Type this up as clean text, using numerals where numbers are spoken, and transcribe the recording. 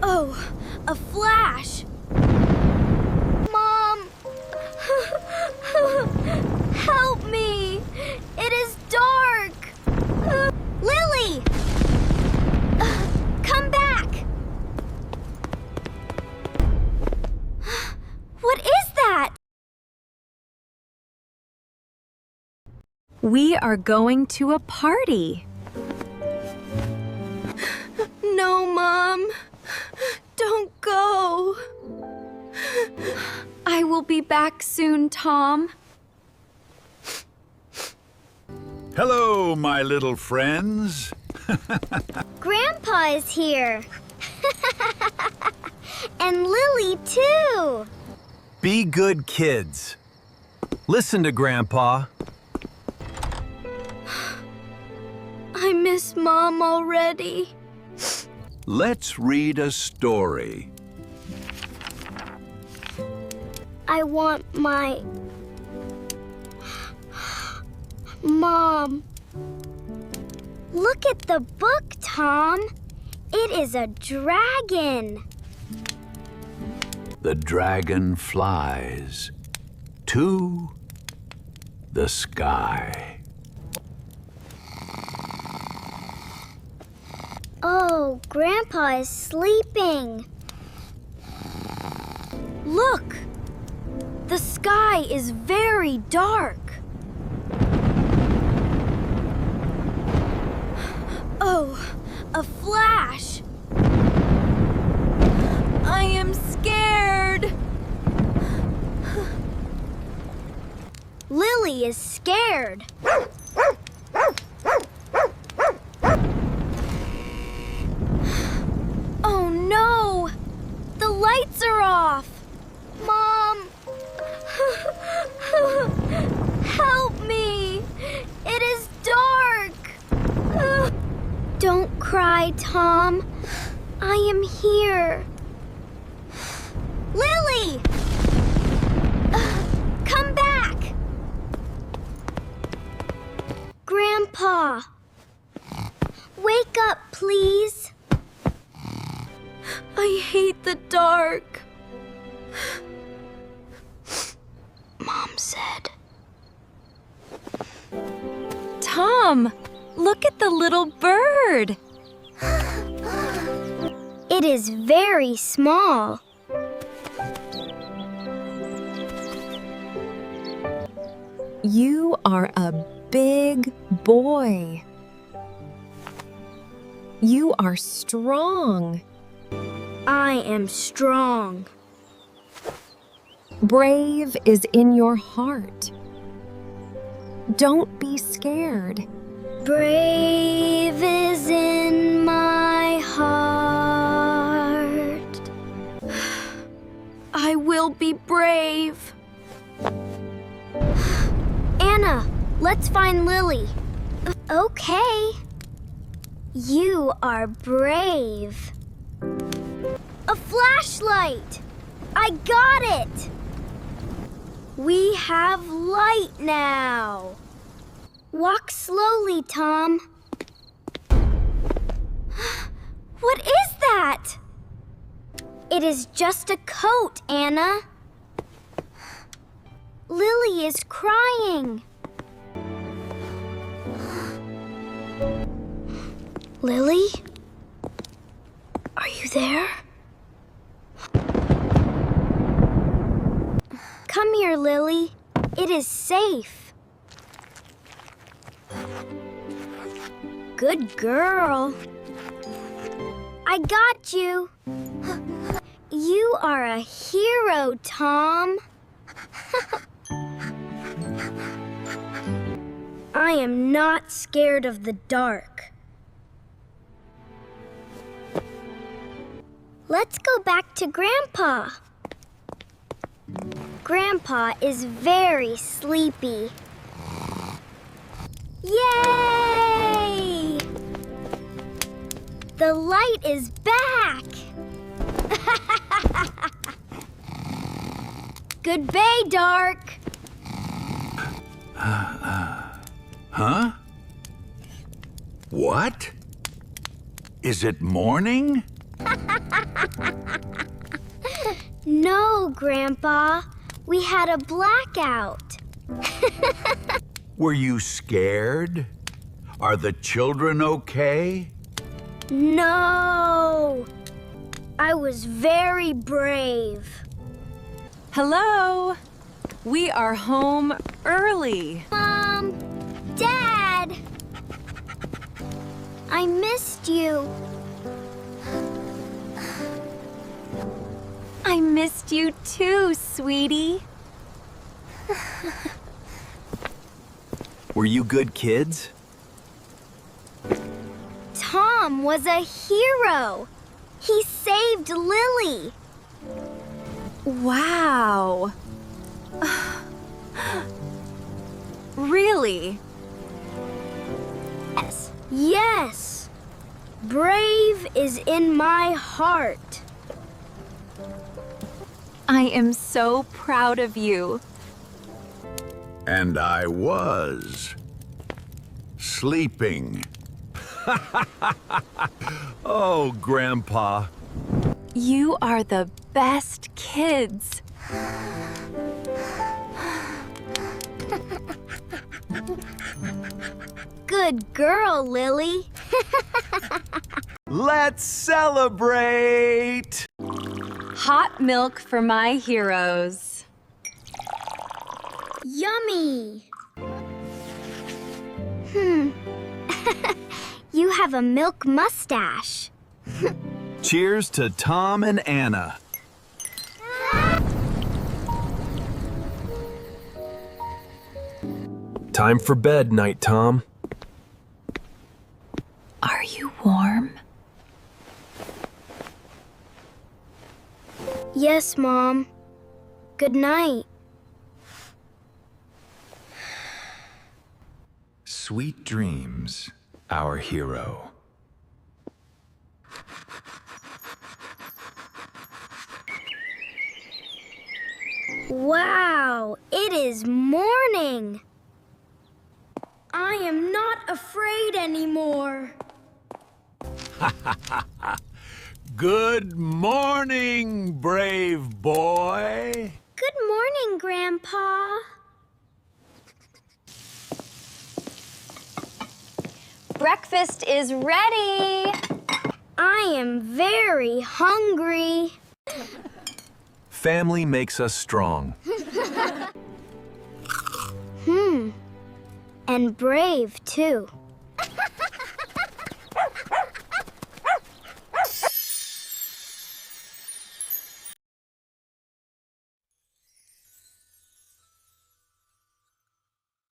Oh, a flash! Mom! Help me! It is dark! Lily! Come back! What is that? We are going to a party. No, Mom. Don't go. I will be back soon, Tom. Hello, my little friends. Grandpa is here. And Lily, too. Be good kids. Listen to Grandpa. I miss Mom already. Let's read a story. I want my Mom. Look at the book, Tom. It is a dragon. The dragon flies to the sky. Oh, Grandpa is sleeping. Look! The sky is very dark. Oh, a flash! I am scared. Lily is scared. Oh no! The lights are off! Mom! Help me! It is dark! Don't cry, Tom. I am here. Lily! Come back! Grandpa! Wake up, please. I hate the dark. Mom said. Tom, look at the little bird. It is very small. You are a big boy. You are strong. I am strong. Brave is in your heart. Don't be scared. Brave is in my heart. I will be brave. Anna, let's find Lily. Okay. You are brave. A flashlight! I got it! We have light now. Walk slowly, Tom. What is that? It is just a coat, Anna. Lily is crying. Lily? Are you there? Come here, Lily. It is safe. Good girl. I got you. You are a hero, Tom. I am not scared of the dark. Let's go back to Grandpa. Grandpa is very sleepy. Yay! The light is back! Good bay, dark. Huh? What? Is it morning? No, Grandpa. We had a blackout. Were you scared? Are the children okay? No. I was very brave. Hello. We are home early. Mom, Dad, I missed you. I missed you too, sweetie. Were you good kids? Tom was a hero. He saved Lily. Wow. Really? Yes. Yes. Brave is in my heart. I am so proud of you. And I was sleeping. Oh, Grandpa. You are the best kids. Good girl, Lily. Let's celebrate! Hot milk for my heroes. Yummy. You have a milk mustache. Cheers to Tom and Anna. Time for bed, Night Tom. Are you warm? Yes, Mom. Good night. Sweet dreams, our hero. Wow, it is morning. I am not afraid anymore. Good morning, brave boy. Good morning, Grandpa. Breakfast is ready. I am very hungry. Family makes us strong. And brave, too.